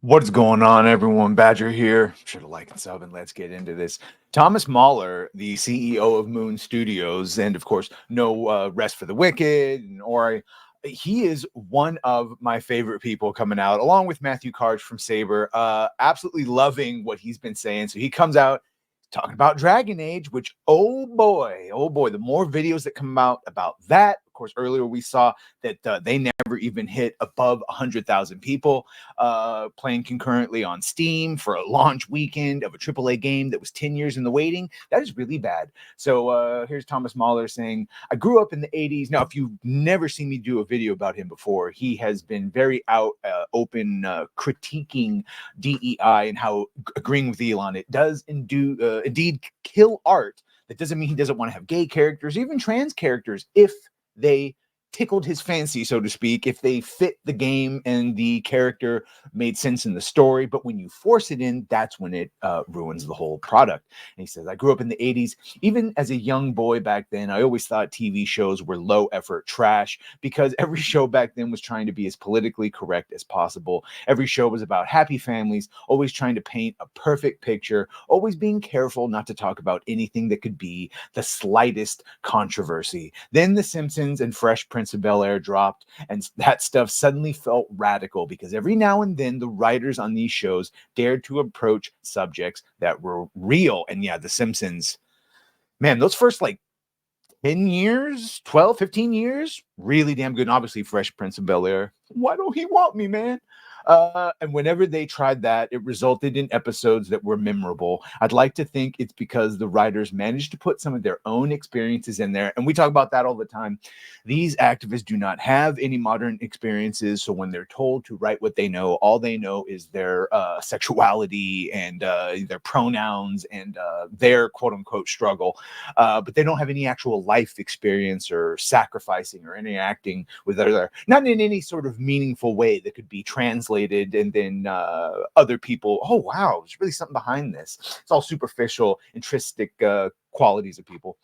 What's going on, everyone? Badger here. Should have liked and sub, and let's get into this. Thomas Mauler, the CEO of Moon Studios, and of course, no Rest for the Wicked, and Ori. He is one of my favorite people coming out, along with Matthew Karch from Saber. Absolutely loving what he's been saying. So he comes out talking about Dragon Age, which oh boy, the more videos that come out about that. Of course, earlier we saw that they never even hit above 100,000 people playing concurrently on Steam for a launch weekend of a AAA game that was 10 years in the waiting. That is really bad. So here's Thomas Mahler saying, I grew up in the 80s. Now, if you've never seen me do a video about him before, he has been very open critiquing DEI and how agreeing with Elon, it does indeed kill art. That doesn't mean he doesn't want to have gay characters, even trans characters, if they tickled his fancy, so to speak, if they fit the game and the character made sense in the story. But when you force it in, that's when it ruins the whole product. And he says, I grew up in the 80s. Even as a young boy back then, I always thought TV shows were low effort trash because every show back then was trying to be as politically correct as possible. Every show was about happy families, always trying to paint a perfect picture, always being careful not to talk about anything that could be the slightest controversy. Then The Simpsons and Fresh Prince of Bel-Air dropped, and that stuff suddenly felt radical because every now and then the writers on these shows dared to approach subjects that were real. And yeah, The Simpsons, man, those first like 10 years, 12, 15 years, really damn good. And obviously, Fresh Prince of Bel-Air. Why don't he want me, man? And whenever they tried that, it resulted in episodes that were memorable. I'd like to think it's because the writers managed to put some of their own experiences in there. And we talk about that all the time. These activists do not have any modern experiences. So when they're told to write what they know, all they know is their sexuality and their pronouns and their quote unquote struggle. But they don't have any actual life experience or sacrificing or interacting with other, not in any sort of meaningful way that could be translated. And then other people, oh wow, there's really something behind this. It's all superficial, intrinsic qualities of people.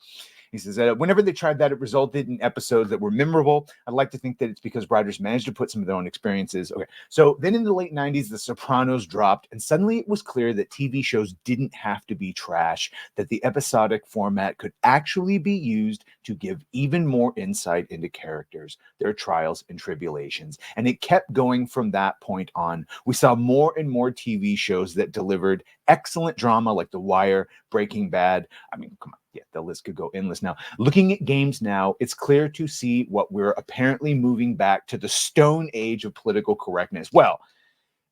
He says that whenever they tried that, it resulted in episodes that were memorable. I'd like to think that it's because writers managed to put some of their own experiences. Okay, so then in the late 90s, The Sopranos dropped, and suddenly it was clear that TV shows didn't have to be trash, that the episodic format could actually be used to give even more insight into characters, their trials and tribulations. And it kept going from that point on. We saw more and more TV shows that delivered excellent drama like The Wire, Breaking Bad. I mean, come on. Yeah, the list could go endless now. Looking at games now, it's clear to see what we're apparently moving back to the stone age of political correctness. Well,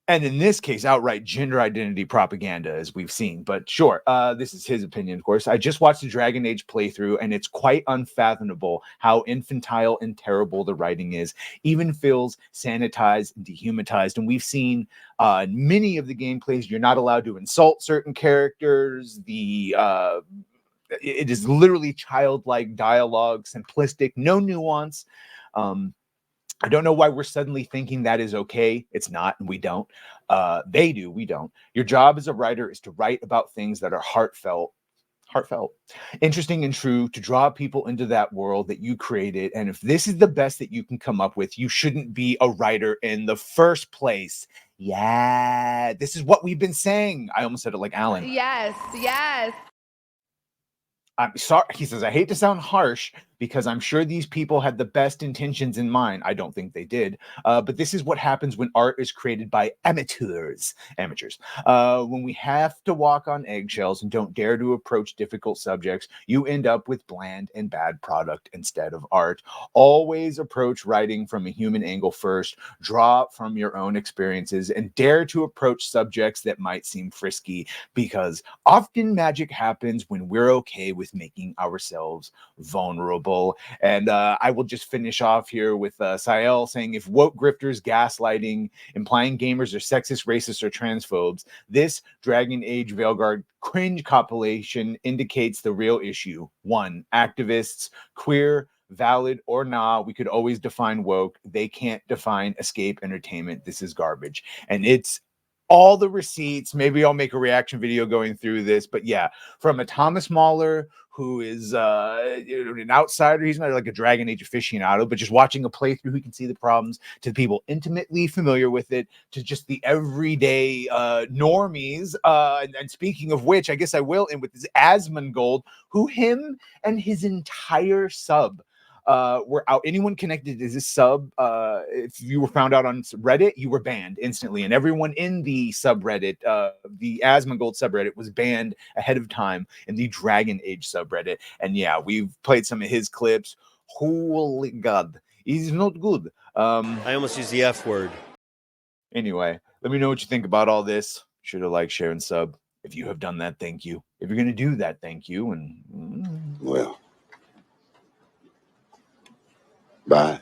and in this case, outright gender identity propaganda, as we've seen. But sure, this is his opinion, of course. I just watched the Dragon Age playthrough, and it's quite unfathomable how infantile and terrible the writing is. Even feels sanitized and dehumanized. And we've seen many of the gameplays, you're not allowed to insult certain characters. It is literally childlike dialogue, simplistic, no nuance. I don't know why we're suddenly thinking that is okay. It's not, and we don't. They do, we don't. Your job as a writer is to write about things that are heartfelt, interesting and true, to draw people into that world that you created. And if this is the best that you can come up with, you shouldn't be a writer in the first place. Yeah, this is what we've been saying. I almost said it like Alan. Yes. I'm sorry. He says, I hate to sound harsh because I'm sure these people had the best intentions in mind. I don't think they did. But this is what happens when art is created by amateurs. When we have to walk on eggshells and don't dare to approach difficult subjects, you end up with bland and bad product instead of art. Always approach writing from a human angle first. Draw from your own experiences and dare to approach subjects that might seem frisky, because often magic happens when we're okay with making ourselves vulnerable. And I will just finish off here with Sael saying, if woke grifters gaslighting, implying gamers are sexist, racist, or transphobes, this Dragon Age Veilguard cringe compilation indicates the real issue. 1. Activists, queer, valid or nah, we could always define woke. They can't define escape entertainment. This is garbage. And it's all the receipts. Maybe I'll make a reaction video going through this. But yeah, from a Thomas Mahler who is an outsider. He's not like a Dragon Age aficionado, but just watching a playthrough, he can see the problems, to the people intimately familiar with it, to just the everyday normies. And speaking of which, I guess I will end with this Asmongold, who him and his entire sub were out. Anyone connected to this sub, if you were found out on Reddit, you were banned instantly. And everyone in the subreddit, the Asmongold subreddit, was banned ahead of time in the Dragon Age subreddit. And yeah, we've played some of his clips. Holy God, he's not good. I almost used the F word. Anyway, let me know what you think about all this. Be sure to like, share, and sub. If you have done that, thank you. If you're going to do that, thank you. And well, bye.